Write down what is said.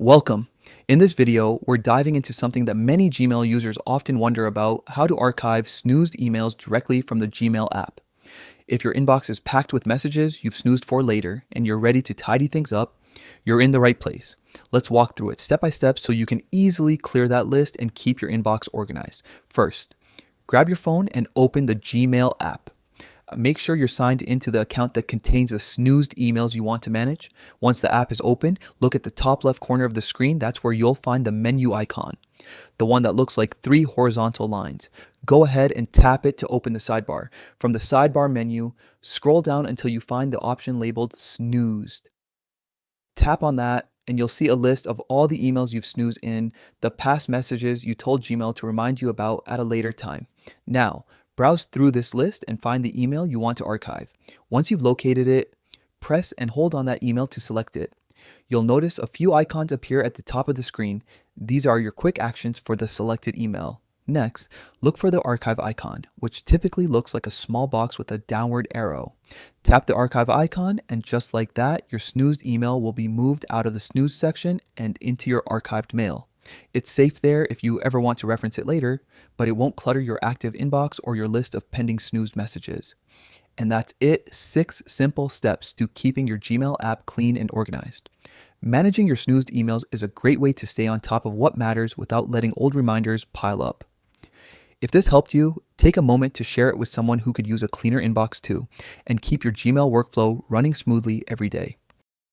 Welcome. In this video, we're diving into something that many Gmail users often wonder about: how to archive snoozed emails directly from the Gmail app. If your inbox is packed with messages you've snoozed for later and you're ready to tidy things up, you're in the right place. Let's walk through it step by step so you can easily clear that list and keep your inbox organized. First, grab your phone and open the Gmail app. Make sure you're signed into the account that contains the snoozed emails you want to manage. Once the app is open, look at the top left corner of the screen. That's where you'll find the menu icon, the one that looks like three horizontal lines. Go ahead and tap it to open the sidebar. From the sidebar menu, scroll down until you find the option labeled Snoozed. Tap on that and you'll see a list of all the emails you've snoozed in, the past messages you told Gmail to remind you about at a later time. Now, browse through this list and find the email you want to archive. Once you've located it, press and hold on that email to select it. You'll notice a few icons appear at the top of the screen. These are your quick actions for the selected email. Next, look for the archive icon, which typically looks like a small box with a downward arrow. Tap the archive icon, and just like that, your snoozed email will be moved out of the snooze section and into your archived mail. It's safe there if you ever want to reference it later, but it won't clutter your active inbox or your list of pending snoozed messages. And that's it. 6 simple steps to keeping your Gmail app clean and organized. Managing your snoozed emails is a great way to stay on top of what matters without letting old reminders pile up. If this helped you, take a moment to share it with someone who could use a cleaner inbox too, and keep your Gmail workflow running smoothly every day.